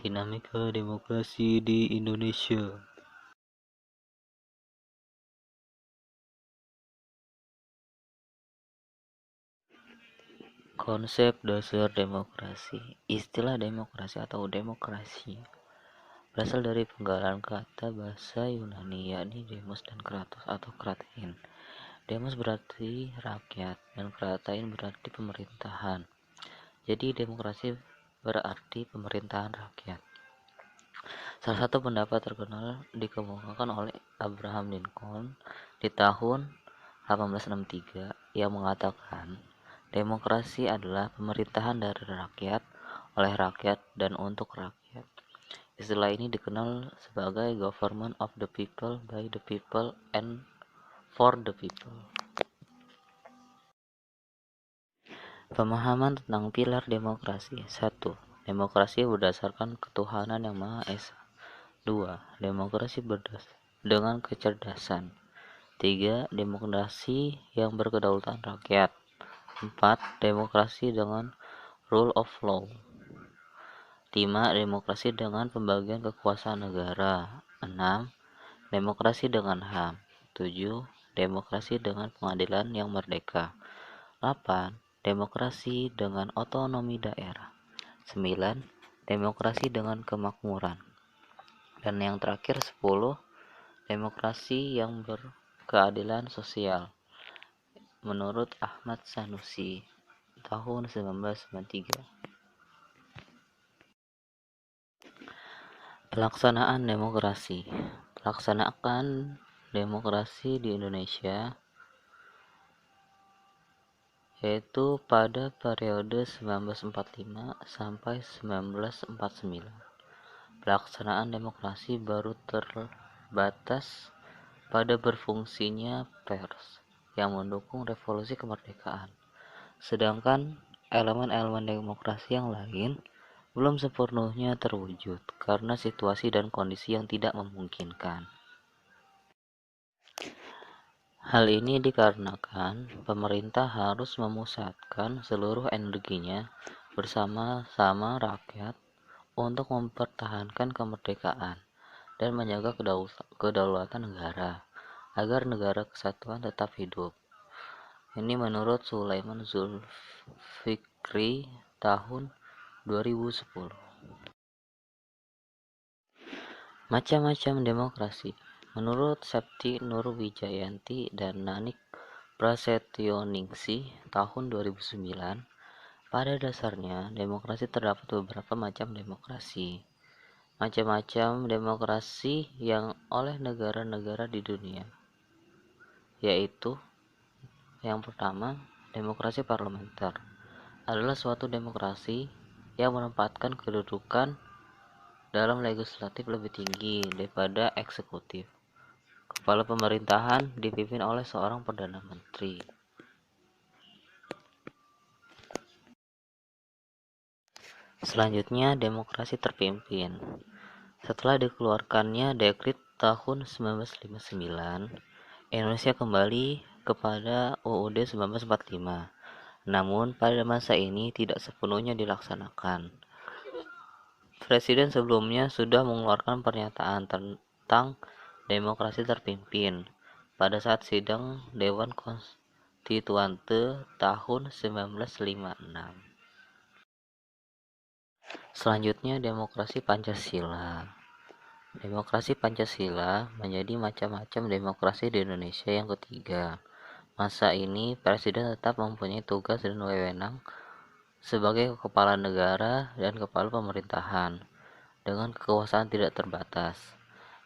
Dinamika demokrasi di Indonesia. Konsep dasar demokrasi. Istilah demokrasi atau demokrasi berasal dari penggalan kata bahasa Yunani, yakni demos dan kratos atau kratein. Demos berarti rakyat dan kratein berarti pemerintahan. Jadi demokrasi berarti pemerintahan rakyat. Salah satu pendapat terkenal dikemukakan oleh Abraham Lincoln di tahun 1863 yang mengatakan demokrasi adalah pemerintahan dari rakyat, oleh rakyat, dan untuk rakyat. Istilah ini dikenal sebagai government of the people, by the people, and for the people. Pemahaman tentang pilar demokrasi. 1. Demokrasi berdasarkan ketuhanan yang Maha Esa. 2. Demokrasi dengan kecerdasan. 3. Demokrasi yang berkedaulatan rakyat. 4. Demokrasi dengan rule of law. 5. Demokrasi dengan pembagian kekuasaan negara. 6. Demokrasi dengan HAM. 7. Demokrasi dengan pengadilan yang merdeka. 8. Demokrasi dengan otonomi daerah. 9. Demokrasi dengan kemakmuran. Dan yang terakhir 10. Demokrasi yang berkeadilan sosial. Menurut Ahmad Sanusi tahun 1993. Pelaksanaan demokrasi. Pelaksanaan demokrasi di Indonesia yaitu pada periode 1945 sampai 1949. Pelaksanaan demokrasi baru terbatas pada berfungsinya pers yang mendukung revolusi kemerdekaan. Sedangkan elemen-elemen demokrasi yang lain belum sepenuhnya terwujud karena situasi dan kondisi yang tidak memungkinkan. Hal ini dikarenakan pemerintah harus memusatkan seluruh energinya bersama-sama rakyat untuk mempertahankan kemerdekaan dan menjaga kedaulatan negara agar negara kesatuan tetap hidup. Ini menurut Sulaiman Zulfikri tahun 2010. Macam-macam demokrasi. Menurut Septi Nurwijayanti dan Nanik Prasetyoningsih tahun 2009, pada dasarnya demokrasi terdapat beberapa macam demokrasi. Macam-macam demokrasi yang oleh negara-negara di dunia, yaitu yang pertama, demokrasi parlementer adalah suatu demokrasi yang menempatkan kedudukan dalam legislatif lebih tinggi daripada eksekutif. Kepala pemerintahan dipimpin oleh seorang perdana menteri. Selanjutnya, demokrasi terpimpin. Setelah dikeluarkannya Dekret tahun 1959, Indonesia kembali kepada UUD 1945. Namun, pada masa ini tidak sepenuhnya dilaksanakan. Presiden sebelumnya sudah mengeluarkan pernyataan tentang demokrasi terpimpin pada saat sidang Dewan Konstituante tahun 1956. Selanjutnya, demokrasi Pancasila. Demokrasi Pancasila menjadi macam-macam demokrasi di Indonesia yang ketiga. Masa ini, Presiden tetap mempunyai tugas dan wewenang sebagai kepala negara dan kepala pemerintahan dengan kekuasaan tidak terbatas.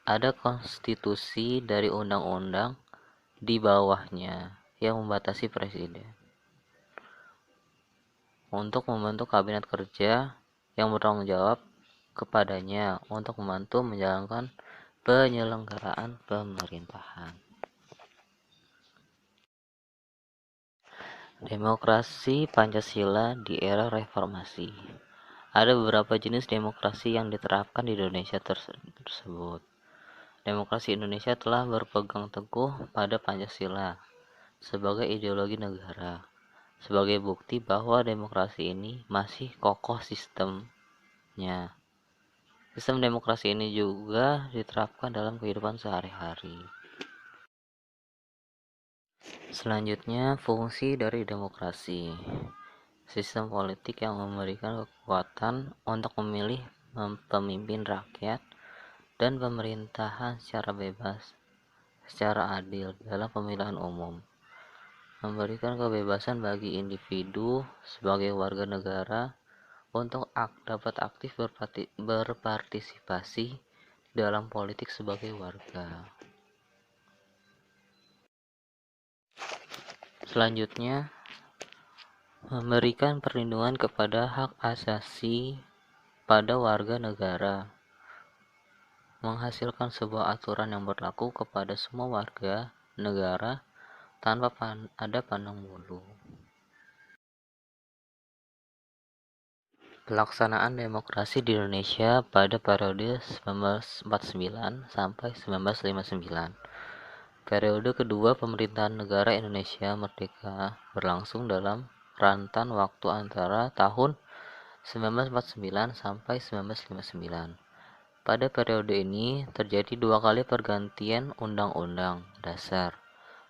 Ada konstitusi dari undang-undang di bawahnya yang membatasi Presiden untuk membentuk kabinet kerja yang bertanggung jawab kepadanya untuk membantu menjalankan penyelenggaraan pemerintahan. Demokrasi Pancasila di era reformasi. Ada beberapa jenis demokrasi yang diterapkan di Indonesia tersebut. Demokrasi Indonesia telah berpegang teguh pada Pancasila sebagai ideologi negara, sebagai bukti bahwa demokrasi ini masih kokoh sistemnya. Sistem demokrasi ini juga diterapkan dalam kehidupan sehari-hari. Selanjutnya, fungsi dari demokrasi. Sistem politik yang memberikan kekuatan untuk memilih pemimpin rakyat dan pemerintahan secara bebas, secara adil dalam pemilihan umum. Memberikan kebebasan bagi individu sebagai warga negara untuk dapat aktif berpartisipasi dalam politik sebagai warga. Selanjutnya, memberikan perlindungan kepada hak asasi pada warga negara, menghasilkan sebuah aturan yang berlaku kepada semua warga negara tanpa ada pandang bulu. Pelaksanaan demokrasi di Indonesia pada periode 1949 sampai 1959. Periode kedua pemerintahan negara Indonesia Merdeka berlangsung dalam rentan waktu antara tahun 1949 sampai 1959. Pada periode ini terjadi dua kali pergantian Undang-Undang Dasar.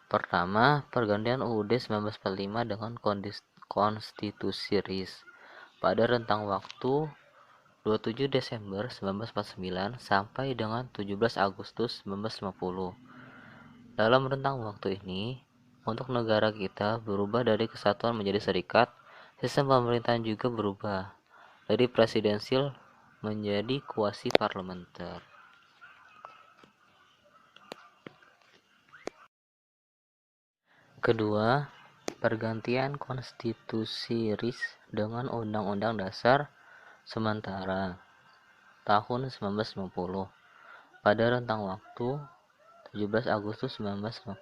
Pertama, pergantian UUD 1945 dengan Konstitusi RIS pada rentang waktu 27 Desember 1949 sampai dengan 17 Agustus 1950. Dalam rentang waktu ini, untuk negara kita berubah dari kesatuan menjadi serikat, sistem pemerintahan juga berubah dari presidensial menjadi kuasi parlementer. Kedua, pergantian Konstitusi RIS dengan Undang-Undang Dasar sementara tahun 1950 pada rentang waktu 17 Agustus 1950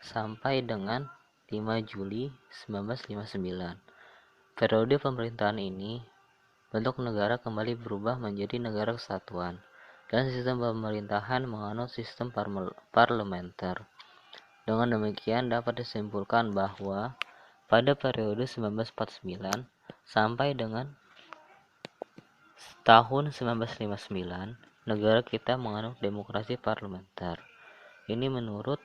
sampai dengan 5 Juli 1959. Periode pemerintahan ini, bentuk negara kembali berubah menjadi negara kesatuan dan sistem pemerintahan menganut sistem parlementer. Dengan demikian dapat disimpulkan bahwa pada periode 1949 sampai dengan tahun 1959, negara kita menganut demokrasi parlementer. Ini menurut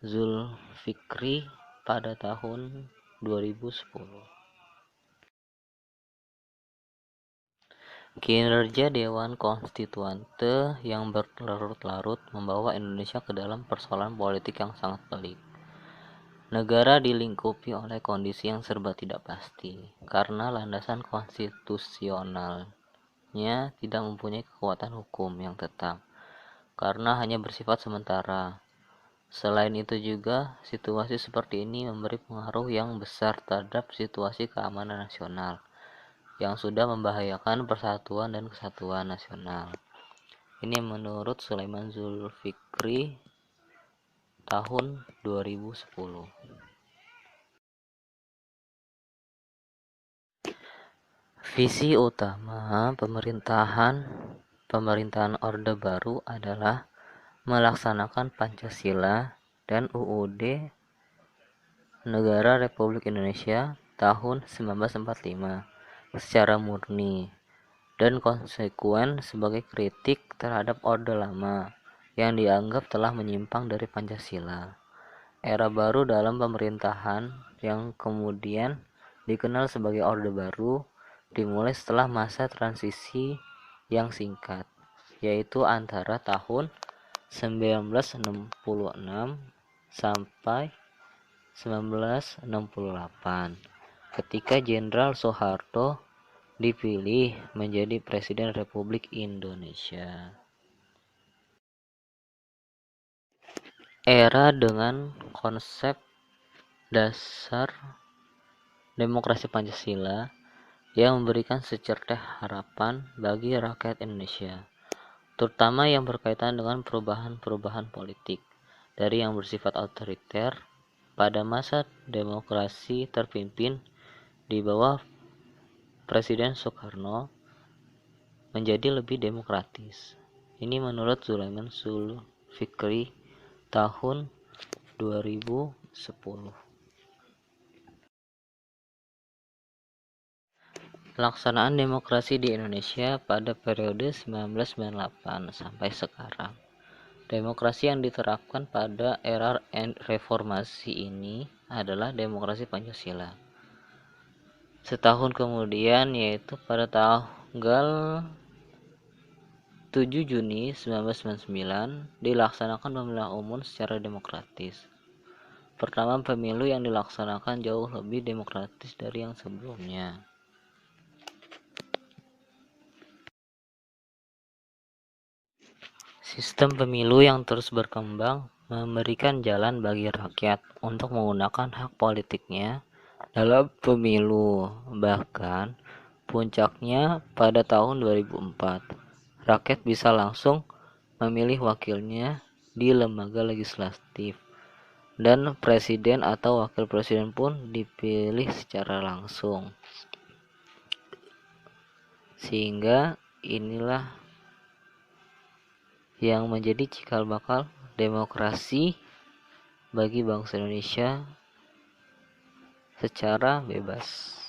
Zulfikri pada tahun 2010. Kinerja Dewan Konstituante yang berlarut-larut membawa Indonesia ke dalam persoalan politik yang sangat pelik. Negara dilingkupi oleh kondisi yang serba tidak pasti, karena landasan konstitusionalnya tidak mempunyai kekuatan hukum yang tetap, karena hanya bersifat sementara. Selain itu juga, situasi seperti ini memberi pengaruh yang besar terhadap situasi keamanan nasional, yang sudah membahayakan persatuan dan kesatuan nasional. Ini menurut Sulaiman Zulfikri tahun 2010. Visi utama pemerintahan Orde Baru adalah melaksanakan Pancasila dan UUD Negara Republik Indonesia tahun 1945 secara murni dan konsekuen sebagai kritik terhadap Orde Lama yang dianggap telah menyimpang dari Pancasila. Era baru dalam pemerintahan yang kemudian dikenal sebagai Orde Baru dimulai setelah masa transisi yang singkat, yaitu antara tahun 1966 sampai 1968, ketika Jenderal Soeharto dipilih menjadi Presiden Republik Indonesia. Era dengan konsep dasar demokrasi Pancasila yang memberikan secercah harapan bagi rakyat Indonesia, terutama yang berkaitan dengan perubahan-perubahan politik dari yang bersifat otoriter pada masa demokrasi terpimpin di bawah Presiden Soekarno menjadi lebih demokratis. Ini menurut Sulaiman Zulfikri tahun 2010. Pelaksanaan demokrasi di Indonesia pada periode 1998 sampai sekarang. Demokrasi yang diterapkan pada era reformasi ini adalah demokrasi Pancasila. Setahun kemudian, yaitu pada tanggal 7 Juni 1999, dilaksanakan pemilihan umum secara demokratis. Pertama, pemilu yang dilaksanakan jauh lebih demokratis dari yang sebelumnya. Sistem pemilu yang terus berkembang memberikan jalan bagi rakyat untuk menggunakan hak politiknya dalam pemilu. Bahkan puncaknya pada tahun 2004, rakyat bisa langsung memilih wakilnya di lembaga legislatif, dan presiden atau wakil presiden pun dipilih secara langsung. Sehingga inilah yang menjadi cikal bakal demokrasi bagi bangsa Indonesia secara bebas.